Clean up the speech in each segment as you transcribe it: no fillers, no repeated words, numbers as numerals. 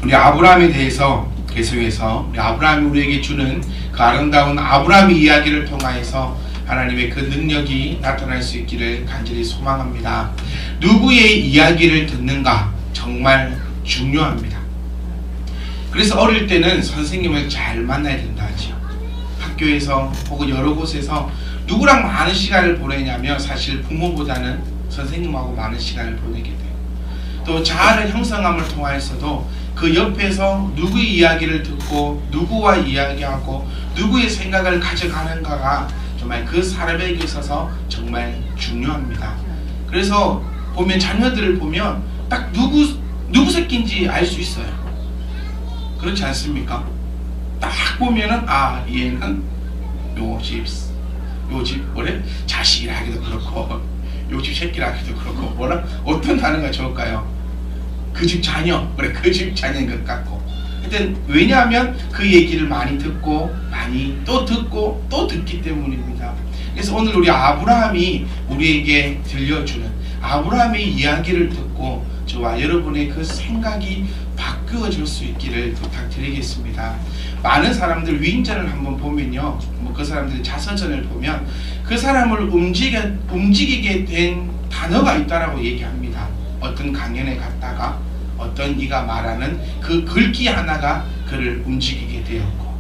우리 아브라함에 대해서 계속해서 우리 아브라함이 우리에게 주는 그 아름다운 아브라함의 이야기를 통하여서 하나님의 그 능력이 나타날 수 있기를 간절히 소망합니다. 누구의 이야기를 듣는가 정말 중요합니다. 그래서 어릴 때는 선생님을 잘 만나야 된다 하죠. 학교에서 혹은 여러 곳에서 누구랑 많은 시간을 보내냐면 사실 부모보다는 선생님하고 많은 시간을 보내게 돼요. 또 자아를 형성함을 통하여서도 그 옆에서 누구의 이야기를 듣고 누구와 이야기하고 누구의 생각을 가져가는가가 정말 그 사람에게 있어서 정말 중요합니다. 그래서 보면 자녀들을 보면 딱 누구 새끼인지 알 수 있어요. 그렇지 않습니까? 딱 보면은 얘는 요 집 뭐래? 자식이라 하기도 그렇고 요 집 새끼라 하기도 그렇고 뭐라 어떤 단어가 좋을까요? 그 집 자녀, 그래 그 집 자녀인 것 같고. 하여튼 왜냐하면 그 얘기를 많이 듣고 많이 또 듣고 또 듣기 때문입니다. 그래서 오늘 우리 아브라함이 우리에게 들려주는 아브라함의 이야기를 듣고 저와 여러분의 그 생각이 바뀌어질 수 있기를 부탁드리겠습니다. 많은 사람들 위인전을 한번 보면요, 그 사람들의 자서전을 보면 그 사람을 움직이게 된 단어가 있다라고 얘기합니다. 어떤 강연에 갔다가 어떤 이가 말하는 그 글귀 하나가 그를 움직이게 되었고,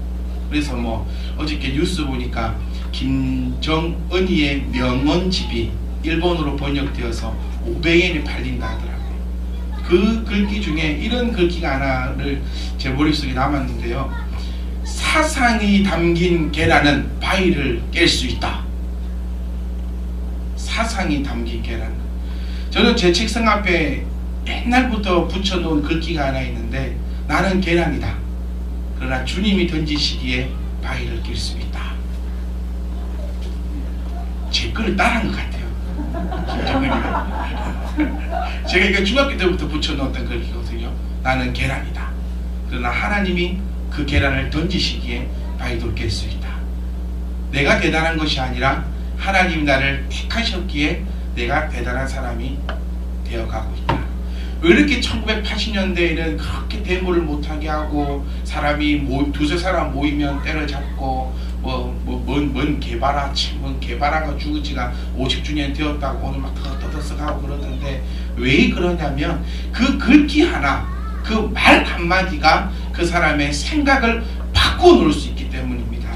그래서 어저께 뉴스 보니까 김정은이의 명언집이 일본어로 번역되어서 500엔이 팔린다 하더라고요. 그 글귀 중에 이런 글귀가 하나를 제 머릿속에 남았는데요. 사상이 담긴 계란은 바위를 깰 수 있다. 사상이 담긴 계란. 저는 제 책상 앞에 옛날부터 붙여놓은 글귀가 하나 있는데, 나는 계란이다. 그러나 주님이 던지시기에 바위를 낄 수 있다. 제 거를 따라한 것 같아요. 제가 이거 중학교 때부터 붙여놓았던 글귀거든요. 나는 계란이다. 그러나 하나님이 그 계란을 던지시기에 바위도 깰 수 있다. 내가 대단한 것이 아니라 하나님이 나를 택하셨기에 내가 대단한 사람이 되어가고 있다. 왜 이렇게 1980년대에는 그렇게 데모를 못하게 하고 사람이 두세 사람 모이면 때려잡고 뭔 개발아가 죽은 지가 50주년 되었다고 오늘 막 떠들썩하고 그러던데, 왜 그러냐면 그 글귀 하나, 그 말 한마디가 그 사람의 생각을 바꾸어 놓을 수 있기 때문입니다.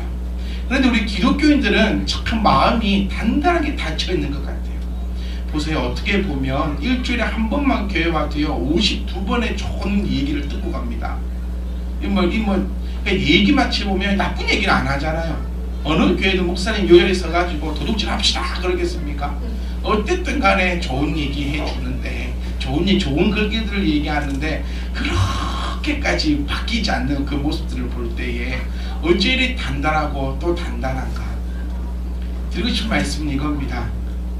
그런데 우리 기독교인들은 참 마음이 단단하게 닫혀 있는 것 같아요. 보세요. 어떻게 보면 일주일에 한 번만 교회 와도요 52번의 좋은 얘기를 듣고 갑니다. 얘기 마치 보면 나쁜 얘기는 안 하잖아요. 어느 교회도 목사님 요절에 서가지고 도둑질 합시다 그러겠습니까? 어쨌든 간에 좋은 얘기 해주는데, 좋은 글귀들을 얘기하는데 그렇게까지 바뀌지 않는 그 모습들을 볼 때에 어째 이리 단단하고 또 단단한가. 드리고 싶은 말씀은 이겁니다.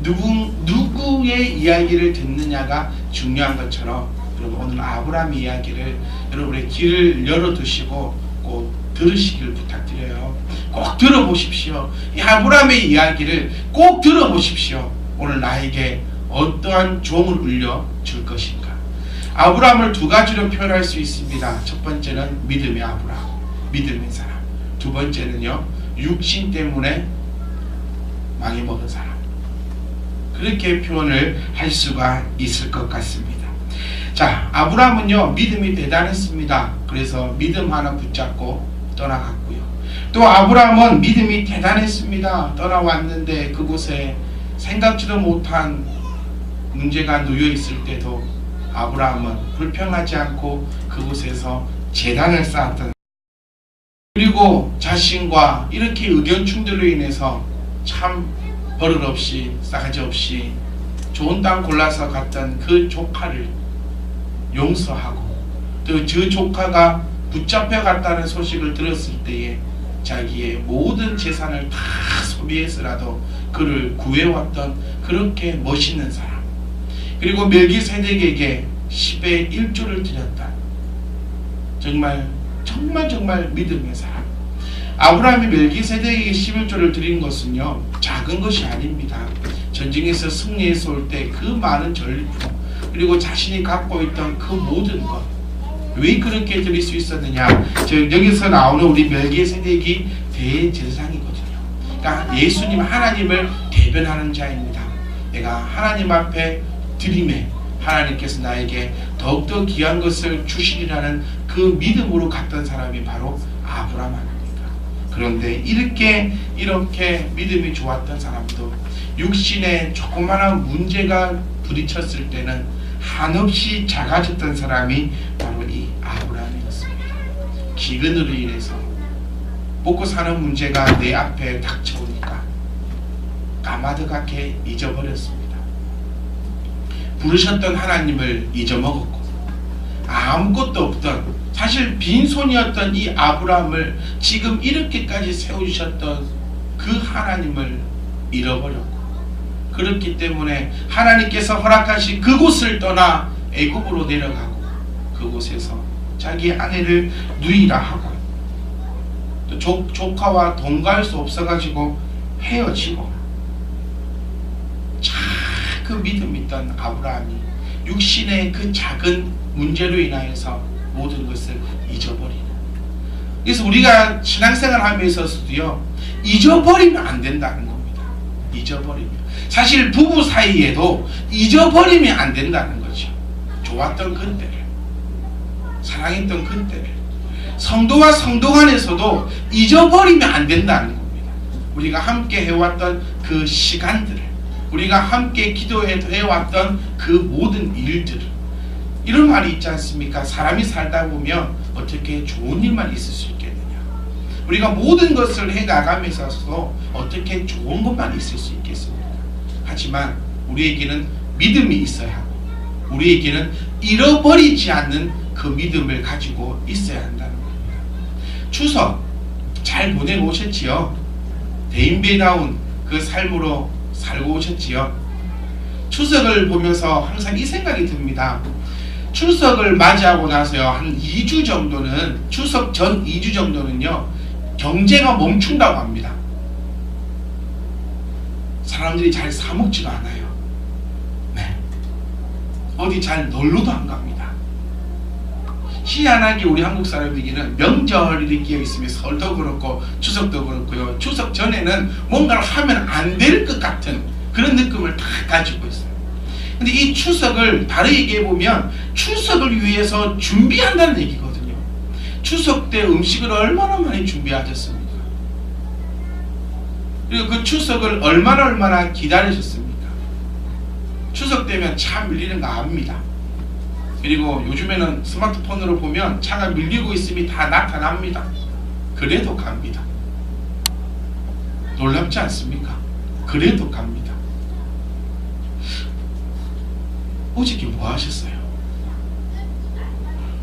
누구의 이야기를 듣느냐가 중요한 것처럼 여러분 오늘 아브라함 이야기를 여러분의 귀를 열어두시고 꼭 들으시길 부탁드려요. 꼭 들어보십시오. 이 아브라함의 이야기를 꼭 들어보십시오. 오늘 나에게 어떠한 종을 울려줄 것인가. 아브라함을 두 가지로 표현할 수 있습니다. 첫 번째는 믿음의 아브라함, 믿음의 사람. 두 번째는요, 육신 때문에 망해먹은 사람. 그렇게 표현을 할 수가 있을 것 같습니다. 자, 아브라함은요 믿음이 대단했습니다. 그래서 믿음 하나 붙잡고 떠나갔고요. 또 아브라함은 믿음이 대단했습니다. 떠나왔는데 그곳에 생각지도 못한 문제가 놓여 있을 때도 아브라함은 불평하지 않고 그곳에서 제단을 쌓았던, 그리고 자신과 이렇게 의견 충돌로 인해서 참 버릇없이 싸가지 없이 좋은 땅 골라서 갔던 그 조카를 용서하고, 또 그 조카가 붙잡혀 갔다는 소식을 들었을 때에 자기의 모든 재산을 다 소비해서라도 그를 구해왔던 그렇게 멋있는 사람, 그리고 멜기세덱에게 10의 1조를 드렸다. 정말 믿음의 사람. 아브라함이 멜기세덱에게 11조를 드린 것은요 작은 것이 아닙니다. 전쟁에서 승리해서 올 때 그 많은 전리품, 그리고 자신이 갖고 있던 그 모든 것, 왜 그렇게 드릴 수 있었느냐? 여기서 나오는 우리 멜기세덱이 대제사장이거든요. 그러니까 예수님 하나님을 대변하는 자입니다. 내가 하나님 앞에 드림에 하나님께서 나에게 더욱더 귀한 것을 주시리라는 그 믿음으로 갔던 사람이 바로 아브라함 아닙니까? 그런데 이렇게 믿음이 좋았던 사람도 육신에 조그마한 문제가 부딪혔을 때는 한없이 작아졌던 사람이 바로 이 아브라함이었습니다. 기근으로 인해서 먹고 사는 문제가 내 앞에 닥쳐오니까 까마득하게 잊어버렸습니다. 부르셨던 하나님을 잊어먹었고 아무것도 없던, 사실 빈손이었던 이 아브라함을 지금 이렇게까지 세우셨던 그 하나님을 잃어버렸고, 그렇기 때문에 하나님께서 허락하신 그곳을 떠나 애굽으로 내려가고 그곳에서 자기 아내를 누이라 하고 또 조카와 동거할 수 없어가지고 헤어지고, 그 믿음 있던 아브라함이 육신의 그 작은 문제로 인하여서 모든 것을 잊어버리는. 그래서 우리가 신앙생활 하면서도요, 잊어버리면 안 된다는 겁니다. 잊어버리면, 사실 부부 사이에도 잊어버리면 안 된다는 거죠. 좋았던 그때를, 사랑했던 그때를, 성도와 성도 간에서도 잊어버리면 안 된다는 겁니다. 우리가 함께 해왔던 그 시간들을, 우리가 함께 기도해왔던 그 모든 일들을. 이런 말이 있지 않습니까? 사람이 살다 보면 어떻게 좋은 일만 있을 수 있겠느냐, 우리가 모든 것을 해나가면서도 어떻게 좋은 것만 있을 수 있겠습니까? 하지만 우리에게는 믿음이 있어야 하고, 우리에게는 잃어버리지 않는 그 믿음을 가지고 있어야 한다는 겁니다. 추석 잘 보내고 오셨지요? 대인배다운 그 삶으로 살고 오셨지요? 추석을 보면서 항상 이 생각이 듭니다. 추석을 맞이하고 나서요, 한 2주 정도는, 추석 전 2주 정도는요, 경제가 멈춘다고 합니다. 사람들이 잘 사먹지도 않아요. 네. 어디 잘 놀러도 안 갑니다. 희한하게 우리 한국 사람들에게는 명절이 끼어 있으면 설도 그렇고 추석도 그렇고요, 추석 전에는 뭔가를 하면 안 될 것 같은 그런 느낌을 다 가지고 있어요. 근데 이 추석을 다르게 얘기해 보면 추석을 위해서 준비한다는 얘기거든요. 추석 때 음식을 얼마나 많이 준비하셨습니까? 그리고 그 추석을 얼마나 기다리셨습니까? 추석 되면 차 밀리는 거 압니다. 그리고 요즘에는 스마트폰으로 보면 차가 밀리고 있음이 다 나타납니다. 그래도 갑니다. 놀랍지 않습니까? 그래도 갑니다. 어저께 뭐 하셨어요?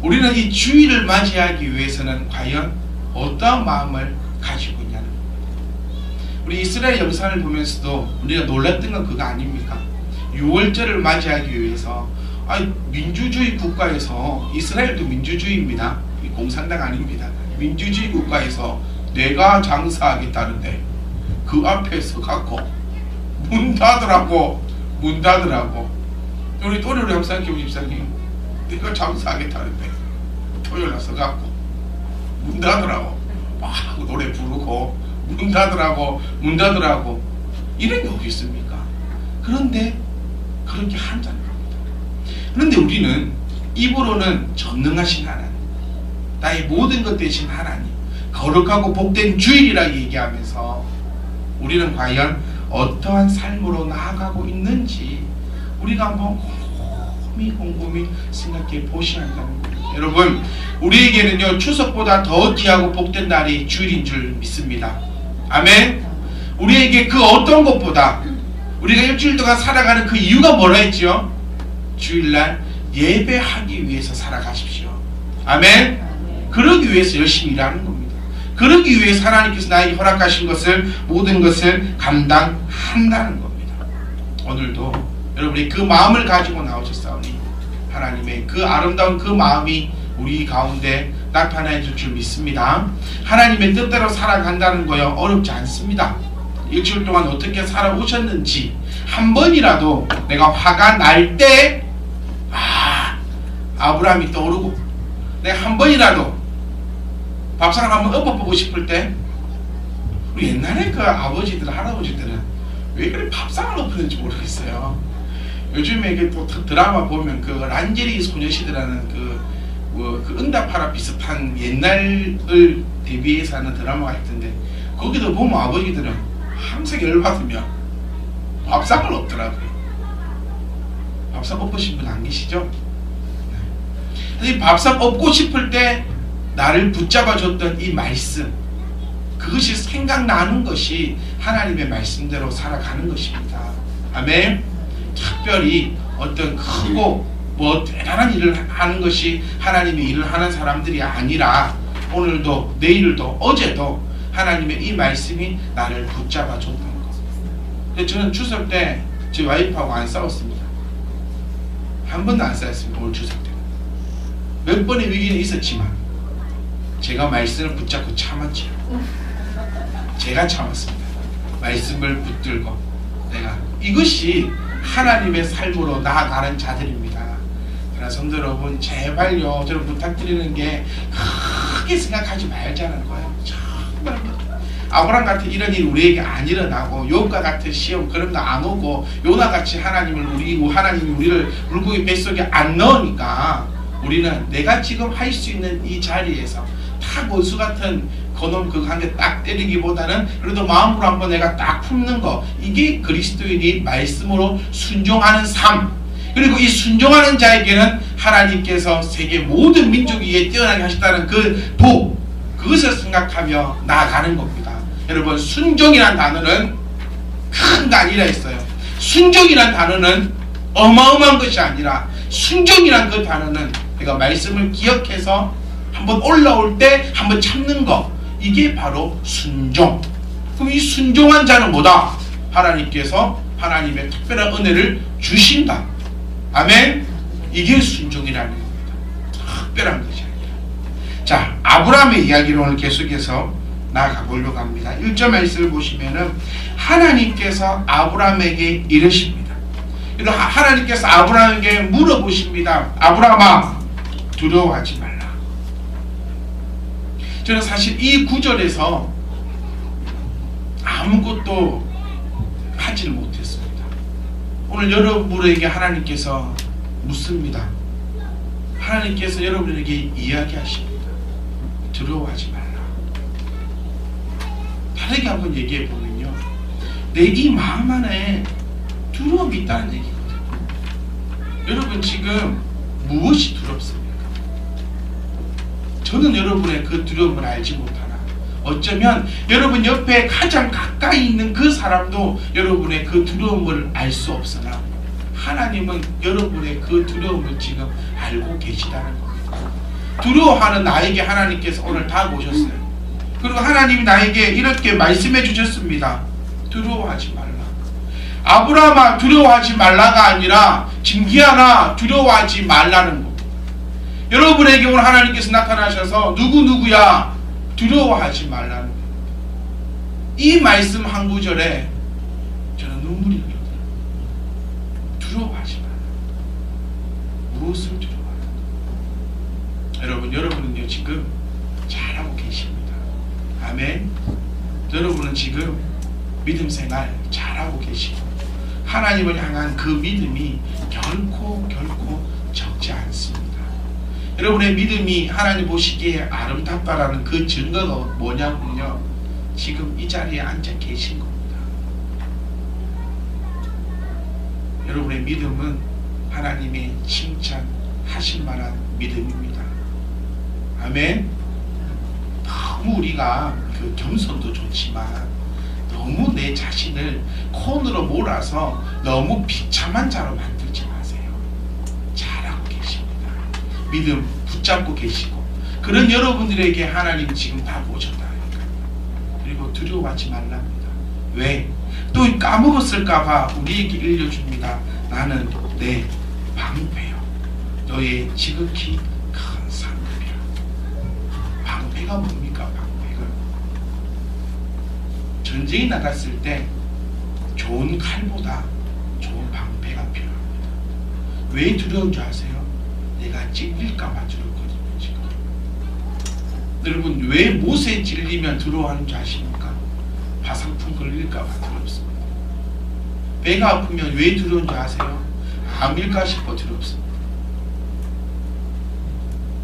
우리는 이 주일을 맞이하기 위해서는 과연 어떠한 마음을 가지고 있냐는 겁니다. 우리 이스라엘 영상을 보면서도 우리가 놀랐던 건 그거 아닙니까? 6월절을 맞이하기 위해서, 민주주의 국가에서, 이스라엘도 민주주의입니다. 공산당 아닙니다. 민주주의 국가에서 내가 장사하겠다는데 그 앞에서 갖고 문 닫으라고. 우리 또래로 영상교육 집사님, 내가 장사하겠다는데 토요일 나서 갖고 문 닫으라고 막 노래 부르고 문 닫으라고 이런 게 어디 있습니까? 그런데 그렇게 한다는 겁니다. 그런데 우리는 입으로는 전능하신 하나님, 나의 모든 것 되신 하나님, 거룩하고 복된 주일이라 얘기하면서 우리는 과연 어떠한 삶으로 나아가고 있는지 우리가 한번 곰곰이 생각해 보셔야 한다는 겁니다. 여러분, 우리에게는요, 추석보다 더 귀하고 복된 날이 주일인 줄 믿습니다. 아멘. 우리에게 그 어떤 것보다 우리가 일주일 동안 살아가는 그 이유가 뭐라 했죠? 주일날 예배하기 위해서 살아가십시오. 아멘. 그러기 위해서 열심히 일하는 겁니다. 그러기 위해서 하나님께서 나에게 허락하신 것을, 모든 것을 감당한다는 겁니다. 오늘도 여러분이 그 마음을 가지고 나오셨사오니 하나님의 그 아름다운 그 마음이 우리 가운데 나타나 줄 줄 믿습니다. 하나님의 뜻대로 살아간다는 거요, 어렵지 않습니다. 일주일 동안 어떻게 살아오셨는지 한 번이라도 내가 화가 날 때 아브라함이 떠오르고, 내가 한 번이라도 밥상을 한번 엎어보고 싶을 때, 우리 옛날에 그 아버지들, 할아버지들은 왜 그렇게 밥상을 엎었는지 모르겠어요. 요즘에 이게 또 드라마 보면 그 란제리 소녀시대라는 그 응답하라 비슷한 옛날을 대비해서 하는 드라마가 있던데, 거기도 보면 아버지들은 항상 열받으면 밥상을 엎더라고요. 밥상 엎으신 분 안 계시죠? 이 밥상 엎고 싶을 때 나를 붙잡아줬던 이 말씀, 그것이 생각나는 것이 하나님의 말씀대로 살아가는 것입니다. 아멘. 특별히 어떤 크고 뭐 대단한 일을 하는 것이 하나님의 일을 하는 사람들이 아니라, 오늘도 내일도 어제도 하나님의 이 말씀이 나를 붙잡아줬던 것. 근데 저는 추석 때 제 와이프하고 안 싸웠습니다. 한 번도 안 싸웠습니다. 올 추석 때 몇 번의 위기는 있었지만 제가 말씀을 붙잡고 참았지요. 제가 참았습니다. 말씀을 붙들고 내가, 이것이 하나님의 삶으로 나아가는 자들입니다. 그러나 성도 여러분, 제발요, 저는 부탁드리는 게 크게 생각하지 말자는 거예요. 정말 아브라함 같은 이런 일이 우리에게 안 일어나고, 욥과 같은 시험 그런 거 안 오고, 요나 같이 하나님이 우리를 물고기 뱃속에 안 넣으니까, 우리는 내가 지금 할 수 있는 이 자리에서 딱 원수 같은 그놈 그거 한 개 딱 때리기보다는 그래도 마음으로 한번 내가 딱 품는 거, 이게 그리스도인이 말씀으로 순종하는 삶. 그리고 이 순종하는 자에게는 하나님께서 세계 모든 민족 위에 뛰어나게 하셨다는 그 복, 그것을 생각하며 나아가는 겁니다. 여러분, 순종이란 단어는 큰 거 아니라 했어요. 순종이란 단어는 어마어마한 것이 아니라, 순종이란 그 단어는 내가 말씀을 기억해서 한번 올라올 때 한번 참는 거, 이게 바로 순종. 그럼 이 순종한 자는 뭐다? 하나님께서 하나님의 특별한 은혜를 주신다. 아멘. 이게 순종이라는 겁니다. 특별한 것이 아니라. 자, 아브라함의 이야기를 오늘 계속해서 나아가 보려고 합니다. 1절 말씀을 보시면은 하나님께서 아브라함에게 이르십니다. 하나님께서 아브라함에게 물어보십니다. 아브라함아, 두려워하지 말라. 저는 사실 이 구절에서 아무것도 하지를 못했습니다. 오늘 여러분에게 하나님께서 묻습니다. 하나님께서 여러분에게 이야기하십니다. 두려워하지 말라. 다르게 한번 얘기해 보면요, 내 이 마음 안에 두려움이 있다는 얘기거든요. 여러분, 지금 무엇이 두렵습니까? 저는 여러분의 그 두려움을 알지 못하나, 어쩌면 여러분 옆에 가장 가까이 있는 그 사람도 여러분의 그 두려움을 알 수 없으나, 하나님은 여러분의 그 두려움을 지금 알고 계시다는 겁니다. 두려워하는 나에게 하나님께서 오늘 다 오셨어요. 그리고 하나님이 나에게 이렇게 말씀해 주셨습니다. 두려워하지 말라. 아브라함아, 두려워하지 말라가 아니라 진기하나 두려워하지 말라는 거. 여러분에게 오늘 하나님께서 나타나셔서 누구누구야 두려워하지 말라는 거. 이 말씀 한 구절에 저는 눈물이 흘러요. 두려워하지 말라. 무엇을 두려워하는가? 여러분은요 지금 잘하고 계십니다. 아멘. 여러분은 지금 믿음 생활 잘하고 계시고, 하나님을 향한 그 믿음이 결코 적지 않습니다. 여러분의 믿음이 하나님 보시기에 아름답다라는 그 증거가 뭐냐면요, 지금 이 자리에 앉아 계신 겁니다. 여러분의 믿음은 하나님의 칭찬하실 만한 믿음입니다. 아멘. 너무 우리가 그 겸손도 좋지만 너무 내 자신을 콘으로 몰아서 너무 비참한 자로 만들지 마세요. 잘하고 계십니다. 믿음 붙잡고 계시고, 그런 여러분들에게 하나님 지금 다 오셨다니까. 그리고 두려워하지 말랍니다. 왜? 또 까먹었을까봐 우리에게 일려줍니다. 나는 내 방패요, 너의 지극히 큰 상급이라. 방패가 뭡니까? 방패가 전쟁에 나갔을 때 좋은 칼보다 좋은 방패가 필요합니다. 왜 두려운 줄 아세요? 내가 찔릴까봐 두렵거든요. 지금 여러분, 왜 못에 찔리면 두려워하는 줄 아십니까? 화상풍 걸릴까봐 두렵습니다. 배가 아프면 왜 두려운 줄 아세요? 암일까 싶어 두렵습니다.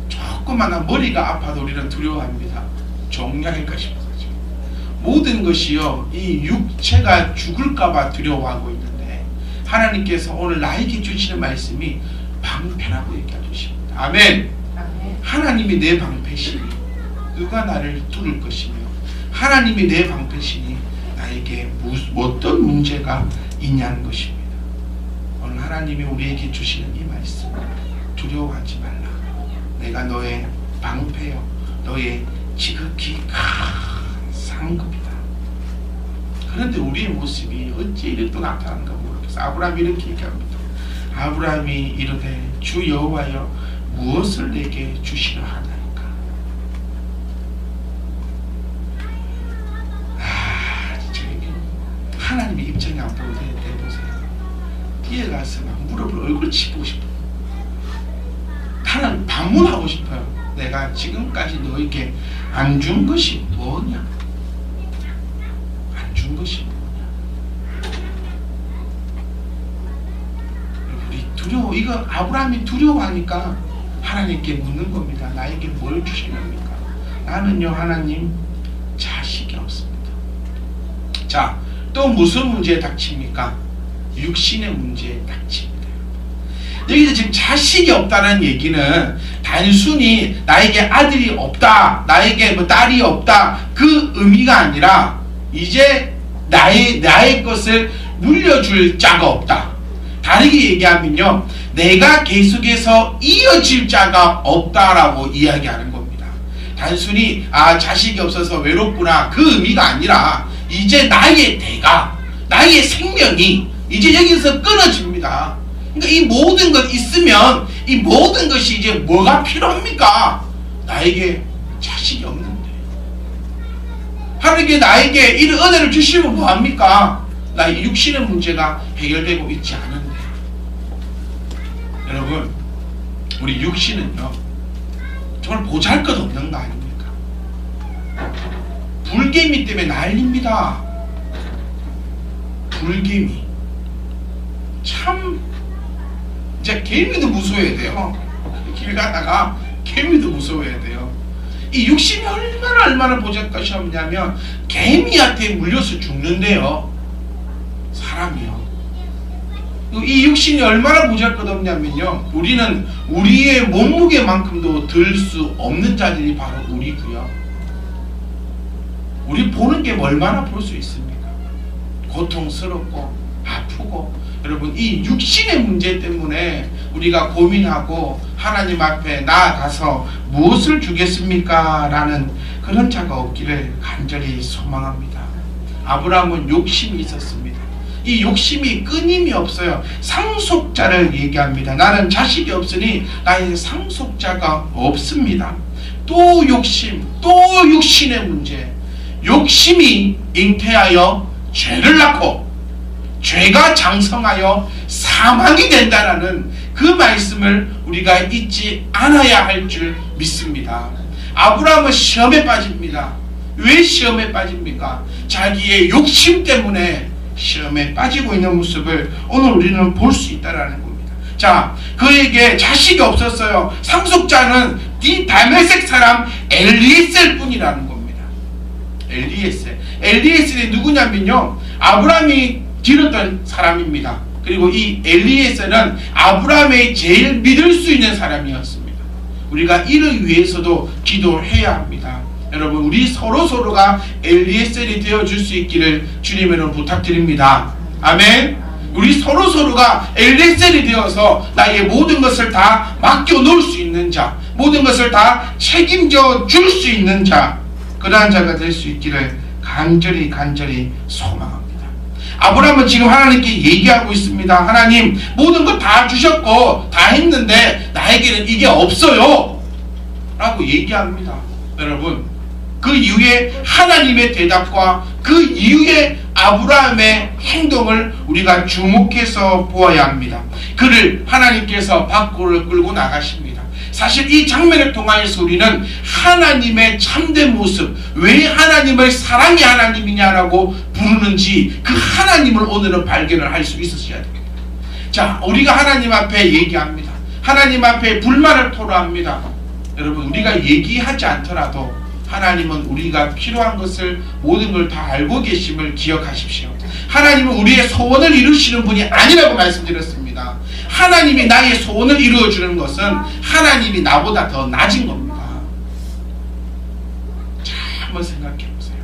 조그마한 머리가 아파도 우리는 두려워합니다. 종양일까 싶어서. 모든 것이요, 이 육체가 죽을까봐 두려워하고 있는데, 하나님께서 오늘 나에게 주시는 말씀이 방패라고 얘기해 주십니다. 아멘. 하나님이 내 방패시니 누가 나를 뚫을 것이며, 하나님이 내 방패시니 나에게 어떤 문제가 있냐는 것입니다. 오늘 하나님이 우리에게 주시는 이 말씀, 두려워하지 말라. 내가 너의 방패요, 너의 지극히 큰 상급이다. 그런데 우리의 모습이 어찌 이렇게 나타나는가 모르겠어. 아브라함이 이렇게 얘기합니다. 아브라함이 이르되 주 여호와여 무엇을 내게 주시려 하나이까. 진짜 하나님의 입장에 한번 내보세요. 뛰어가서 막 무릎을 얼굴 치고 싶어요. 하나님 방문하고 싶어요. 내가 지금까지 너에게 안 준 것이 뭐냐? 안 준 것이 뭐냐? 우리 두려워, 이거 아브라함이 두려워하니까 하나님께 묻는 겁니다. 나에게 뭘 주시렵니까? 나는요, 하나님, 자식이 없습니다. 자, 또 무슨 문제에 닥칩니까? 육신의 문제에 닥칩니다. 여기서 지금 자식이 없다는 얘기는 단순히 나에게 아들이 없다, 나에게 뭐 딸이 없다, 그 의미가 아니라 이제 나의 것을 물려줄 자가 없다. 다르게 얘기하면요, 내가 계속해서 이어질 자가 없다라고 이야기하는 겁니다. 단순히 자식이 없어서 외롭구나, 그 의미가 아니라 이제 나의 대가, 나의 생명이 이제 여기서 끊어집니다. 그러니까 이 모든 것 있으면 이 모든 것이 이제 뭐가 필요합니까? 나에게 자식이 없는데, 하나님께 나에게 이런 은혜를 주시면 뭐합니까? 나의 육신의 문제가 해결되고 있지 않은데. 여러분, 우리 육신은요, 정말 보잘것없는 거 아닙니까? 불개미 때문에 난립니다. 불개미 참, 이제 개미도 무서워야 돼요. 길 가다가 개미도 무서워야 돼요. 이 육신이 얼마나 보잘것이 없냐면 개미한테 물려서 죽는데요, 사람이요. 이 육신이 얼마나 보잘것없냐면요, 우리는 우리의 몸무게만큼도 들 수 없는 자들이 바로 우리고요. 우리 보는 게 얼마나 볼 수 있습니까? 고통스럽고 아프고. 여러분, 이 육신의 문제 때문에 우리가 고민하고 하나님 앞에 나아가서 무엇을 주겠습니까? 라는 그런 자가 없기를 간절히 소망합니다. 아브라함은 욕심이 있었습니다. 이 욕심이 끊임이 없어요. 상속자를 얘기합니다. 나는 자식이 없으니 나의 상속자가 없습니다. 또 욕심, 또 육신의 문제. 욕심이 잉태하여 죄를 낳고 죄가 장성하여 사망이 된다라는 그 말씀을 우리가 잊지 않아야 할 줄 믿습니다. 아브라함은 시험에 빠집니다. 왜 시험에 빠집니까? 자기의 욕심 때문에 시험에 빠지고 있는 모습을 오늘 우리는 볼 수 있다는 겁니다. 자, 그에게 자식이 없었어요. 상속자는 이 다메섹 사람 엘리에셀 뿐이라는 겁니다. 엘리에셀이 누구냐면요, 아브라함이 기르던 사람입니다. 그리고 이 엘리에셀은 아브라함의 제일 믿을 수 있는 사람이었습니다. 우리가 이를 위해서도 기도해야 합니다. 여러분, 우리 서로가 엘리에셀이 되어줄 수 있기를 주님으로 부탁드립니다. 아멘. 우리 서로가 엘리에셀이 되어서 나의 모든 것을 다 맡겨놓을 수 있는 자, 모든 것을 다 책임져 줄 수 있는 자, 그러한 자가 될 수 있기를 간절히 소망합니다. 아브라함은 지금 하나님께 얘기하고 있습니다. 하나님, 모든 것 다 주셨고 다 했는데 나에게는 이게 없어요 라고 얘기합니다. 여러분, 그 이후에 하나님의 대답과 그 이후에 아브라함의 행동을 우리가 주목해서 보아야 합니다. 그를 하나님께서 밖으로 끌고 나가십니다. 사실 이 장면을 통하여서 우리는 하나님의 참된 모습, 왜 하나님을 사랑의 하나님이냐라고 부르는지 그 하나님을 오늘은 발견을 할 수 있으셔야 됩니다. 자, 우리가 하나님 앞에 얘기합니다. 하나님 앞에 불만을 토로합니다. 여러분, 우리가 얘기하지 않더라도 하나님은 우리가 필요한 것을 모든 걸 다 알고 계심을 기억하십시오. 하나님은 우리의 소원을 이루시는 분이 아니라고 말씀드렸습니다. 하나님이 나의 소원을 이루어주는 것은 하나님이 나보다 더 낮은 겁니다. 자, 한번 생각해 보세요.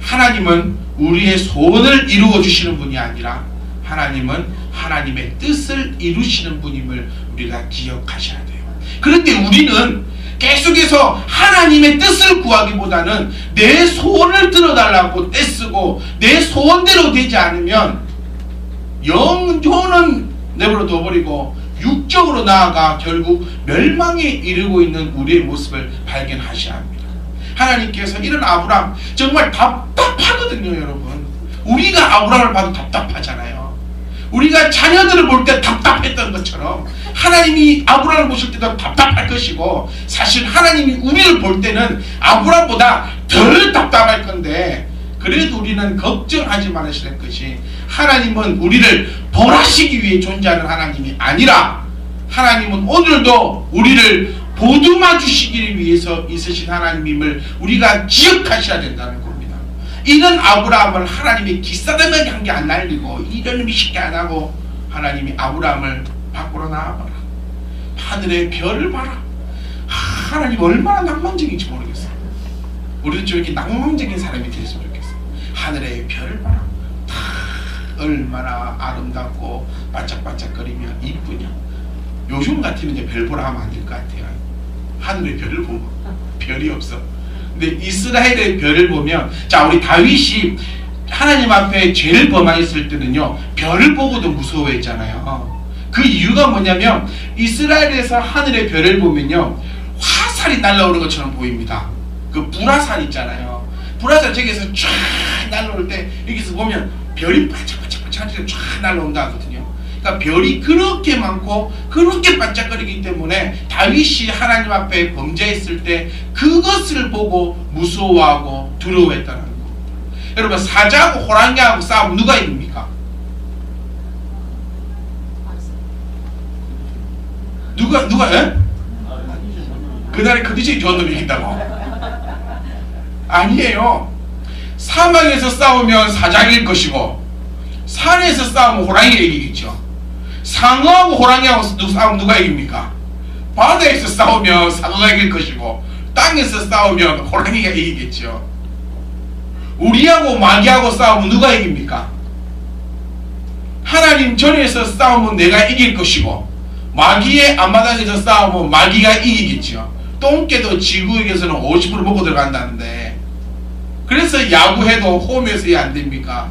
하나님은 우리의 소원을 이루어주시는 분이 아니라 하나님은 하나님의 뜻을 이루시는 분임을 우리가 기억하셔야 돼요. 그런데 우리는 계속해서 하나님의 뜻을 구하기보다는 내 소원을 들어달라고 떼쓰고 내 소원대로 되지 않으면 영혼은 내버려 둬버리고 육적으로 나아가 결국 멸망에 이르고 있는 우리의 모습을 발견하셔야 합니다. 하나님께서 이런 아브람 정말 답답하거든요. 여러분, 우리가 아브람을 봐도 답답하잖아요. 우리가 자녀들을 볼 때 답답했던 것처럼 하나님이 아브람을 보실 때도 답답할 것이고, 사실 하나님이 우리를 볼 때는 아브람보다 덜 답답할 건데, 그래도 우리는 걱정하지 말으시는 것이 하나님은 우리를 벌하시기 위해 존재하는 하나님이 아니라 하나님은 오늘도 우리를 보듬어 주시기 위해서 있으신 하나님임을 우리가 기억하셔야 된다는 겁니다. 이런 아브라함을 하나님이 기싸움하게 한 게 안 날리고 이런 쉽게 안 하고 하나님이 아브라함을 밖으로 나와봐라. 하늘의 별을 봐라. 하나님 얼마나 낭만적인지 모르겠어요. 우리도 좀 이렇게 낭만적인 사람이 됐으면 좋겠어요. 하늘의 별을 봐라. 얼마나 아름답고 반짝반짝거리며 이쁘냐. 요즘 같으면 이제 별 보라 하면 안 될 것 같아요. 하늘의 별을 보면 별이 없어. 근데 이스라엘의 별을 보면, 자, 우리 다윗이 하나님 앞에 죄를 범하였을 때는요, 별을 보고도 무서워했잖아요. 그 이유가 뭐냐면 이스라엘에서 하늘의 별을 보면요, 화살이 날아오는 것처럼 보입니다. 그 불화살 있잖아요. 불화살 저기에서 쫙 날아올 때 여기서 보면 별이 반짝반짝반짝 쫙 날아온다 하거든요. 그러니까 별이 그렇게 많고 그렇게 반짝거리기 때문에 다윗이 하나님 앞에 범죄했을 때 그것을 보고 무서워하고 두려워했다는 겁니다. 여러분, 사자하고 호랑이하고 싸우면 누가 이깁니까? 누가 예? 그날의 컨디션이 좋은 놈이 이긴다고? 아니에요. 사막에서 싸우면 사자가 이길 것이고 산에서 싸우면 호랑이가 이기겠죠. 상어하고 호랑이하고 싸우면 누가 이깁니까? 바다에서 싸우면 상어가 이길 것이고 땅에서 싸우면 호랑이가 이기겠죠. 우리하고 마귀하고 싸우면 누가 이깁니까? 하나님 전에서 싸우면 내가 이길 것이고 마귀의 앞마당에서 싸우면 마귀가 이기겠죠. 똥개도 지구에게서는 50% 먹고 들어간다는데, 그래서 야구해도 홈에서 왜 안 됩니까?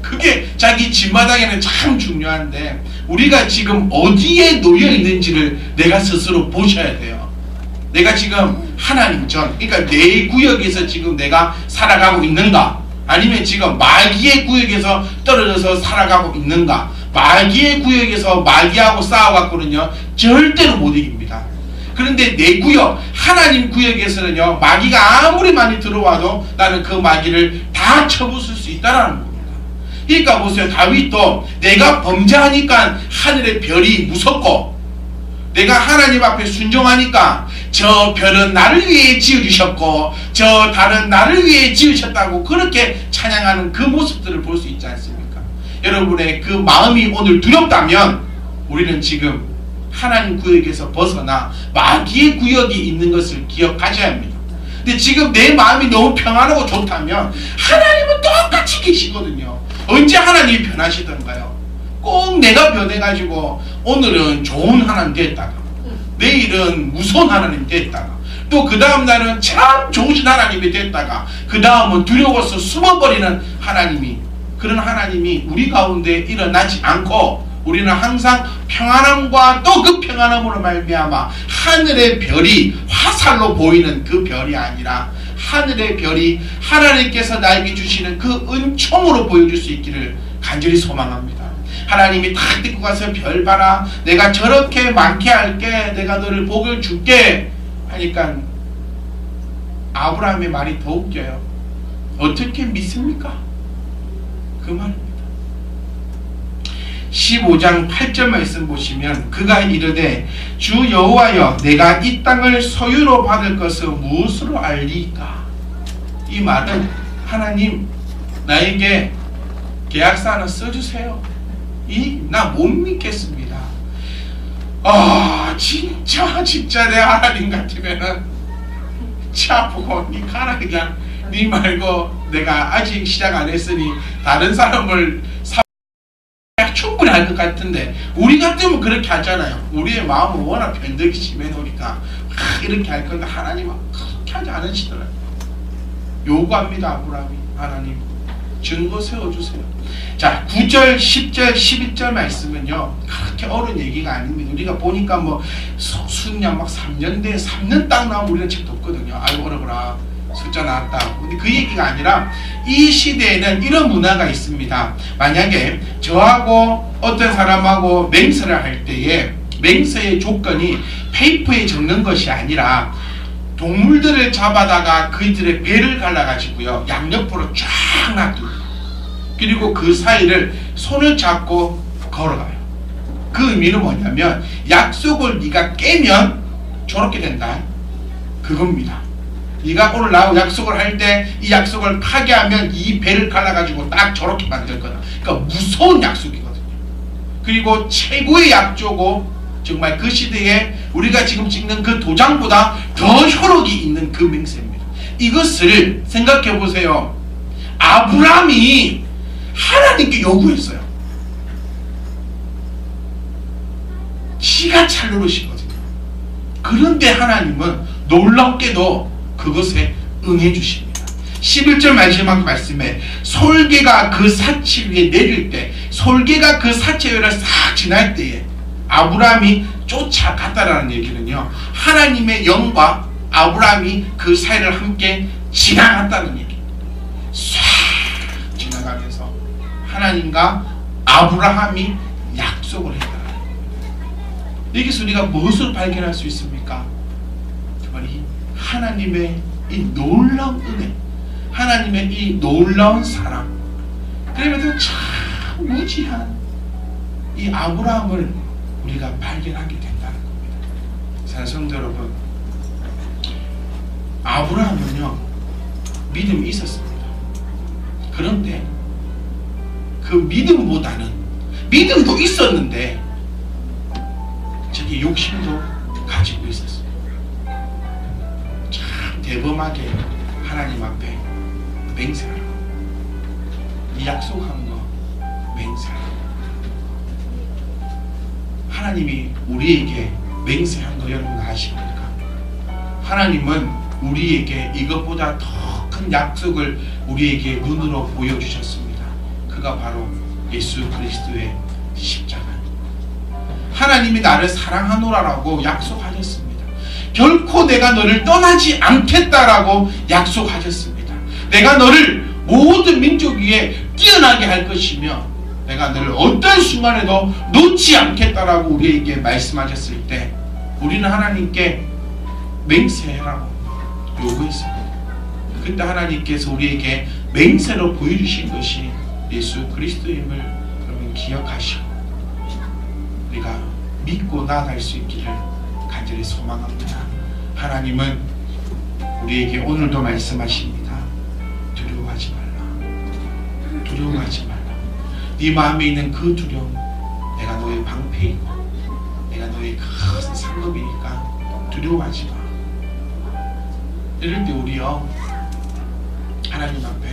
그게 자기 집마당에는 참 중요한데 우리가 지금 어디에 놓여 있는지를 내가 스스로 보셔야 돼요. 내가 지금 하나님 전, 그러니까 내 구역에서 지금 내가 살아가고 있는가, 아니면 지금 마귀의 구역에서 떨어져서 살아가고 있는가. 마귀의 구역에서 마귀하고 싸워갖고는요 절대로 못 이깁니다. 그런데 내 구역, 하나님 구역에서는요, 마귀가 아무리 많이 들어와도 나는 그 마귀를 다 쳐부술 수 있다라는 겁니다. 그러니까 보세요. 다윗도 내가 범죄하니까 하늘의 별이 무섭고 내가 하나님 앞에 순종하니까 저 별은 나를 위해 지어주셨고 저 달은 나를 위해 지으셨다고 그렇게 찬양하는 그 모습들을 볼 수 있지 않습니까? 여러분의 그 마음이 오늘 두렵다면 우리는 지금 하나님 구역에서 벗어나 마귀의 구역이 있는 것을 기억하셔야 합니다. 근데 지금 내 마음이 너무 평안하고 좋다면 하나님은 똑같이 계시거든요. 언제 하나님이 변하시던가요? 꼭 내가 변해가지고 오늘은 좋은 하나님 됐다가 내일은 무서운 하나님 됐다가 또 그 다음 날은 참 좋으신 하나님이 됐다가 그 다음은 두려워서 숨어버리는 하나님이, 그런 하나님이 우리 가운데 일어나지 않고 우리는 항상 평안함과 또 그 평안함으로 말미암아 하늘의 별이 화살로 보이는 그 별이 아니라 하늘의 별이 하나님께서 나에게 주시는 그 은총으로 보여줄 수 있기를 간절히 소망합니다. 하나님이 탁 데리고 가서 별 봐라, 내가 저렇게 많게 할게, 내가 너를 복을 줄게 하니까 아브라함의 말이 더 웃겨요. 어떻게 믿습니까? 그 말입니다. 15장 8절 말씀 보시면 그가 이르되 주 여호와여 내가 이 땅을 소유로 받을 것을 무엇으로 알리까? 이 말은 하나님 나에게 계약서 하나 써주세요. 나 못 믿겠습니다. 진짜 내 하나님 같으면은 차 보고 니 가라, 그냥 니 말고 내가 아직 시작 안 했으니 다른 사람을 충분히 할 것 같은데, 우리 같으면 그렇게 하잖아요. 우리의 마음은 워낙 변덕이 심해 놓으니까 이렇게 할 건데 하나님은 그렇게 하지 않으시더라고요. 요구합니다. 아브라함이 하나님 증거 세워주세요. 자, 9절 10절 11절 말씀은요 그렇게 어려운 얘기가 아닙니다. 우리가 보니까 뭐 수년 막 3년 돼 3년 딱 나오면 우리는 책도 없거든요. 아이고 어려워라 숫자 나왔다. 근데 그 얘기가 아니라 이 시대에는 이런 문화가 있습니다. 만약에 저하고 어떤 사람하고 맹세를 할 때에 맹세의 조건이 페이퍼에 적는 것이 아니라 동물들을 잡아다가 그들의 배를 갈라가지고요 양옆으로 쫙 놔두고, 그리고 그 사이를 손을 잡고 걸어가요. 그 의미는 뭐냐면 약속을 네가 깨면 저렇게 된다, 그겁니다. 네가 오늘 나하고 약속을 할 때 이 약속을 파괴하면 이 배를 갈라가지고 딱 저렇게 만들 거다. 그러니까 무서운 약속이거든요. 그리고 최고의 약조고 정말 그 시대에 우리가 지금 찍는 그 도장보다 더 효력이 있는 그 맹세입니다. 이것을 생각해 보세요. 아브라함이 하나님께 요구했어요. 지가 잘 노릇이거든요. 그런데 하나님은 놀랍게도 그것에 응해 주십니다. 11절 마지막 말씀에 솔개가 그 사치 위에 내릴 때, 솔개가 그 사치 위를 싹 지날 때에 아브라함이 쫓아갔다라는 얘기는요 하나님의 영과 아브라함이 그 사이를 함께 지나갔다는 얘기입니다. 싹 지나가면서 하나님과 아브라함이 약속을 했다는 거예요. 여기서 우리가 무엇을 발견할 수 있습니까? 정말 이 하나님의 이 놀라운 은혜, 하나님의 이 놀라운 사랑, 그러면서 참 무지한 이 아브라함을 우리가 발견하게 된다는 겁니다. 사랑하는 성도 여러분, 아브라함은요 믿음이 있었습니다. 그런데 그 믿음보다는, 믿음도 있었는데 저기 욕심도 가지고 있었어요. 참 대범하게 하나님 앞에 맹세하라, 이 약속한 거 맹세하라. 하나님이 우리에게 맹세한 거 여러분 아십니까? 하나님은 우리에게 이것보다 더 큰 약속을 우리에게 눈으로 보여주셨습니다. 그가 바로 예수 그리스도의 십자가입니다. 하나님이 나를 사랑하노라라고 약속하셨습니다. 결코 내가 너를 떠나지 않겠다라고 약속하셨습니다. 내가 너를 모든 민족 위에 뛰어나게 할 것이며 내가 너를 어떤 순간에도 놓지 않겠다라고 우리에게 말씀하셨을 때 우리는 하나님께 맹세해라고 요구했습니다. 그때 하나님께서 우리에게 맹세로 보여주신 것이 예수 그리스도임을 여러분 기억하시고 우리가 믿고 나아갈 수 있기를 간절히 소망합니다. 하나님은 우리에게 오늘도 말씀하십니다. 두려워하지 말라. 두려워하지 말라. 네 마음에 있는 그 두려움, 내가 너의 방패이고 내가 너의 큰 상급이니까 두려워하지 마. 이럴 때 우리요 하나님 앞에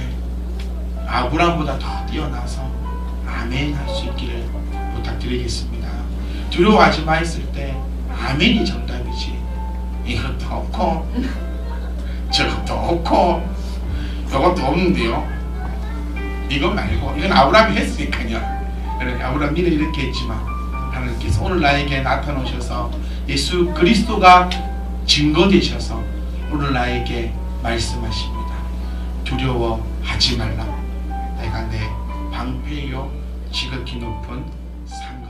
아브라함보다 더 뛰어나서 아멘 할 수 있기를 부탁드리겠습니다. 두려워하지 마 했을 때 아멘이 정답이지, 이것도 없고 저것도 없고 이것도 없는데요, 이건 말고, 이건 아브라함이 했으니까요. 아브라함 니는 이렇게 했지만 하나님께서 오늘 나에게 나타나셔서 예수 그리스도가 증거 되셔서 오늘 나에게 말씀하십니다. 두려워하지 말라. 내가 내 방패요 지극히 높은 산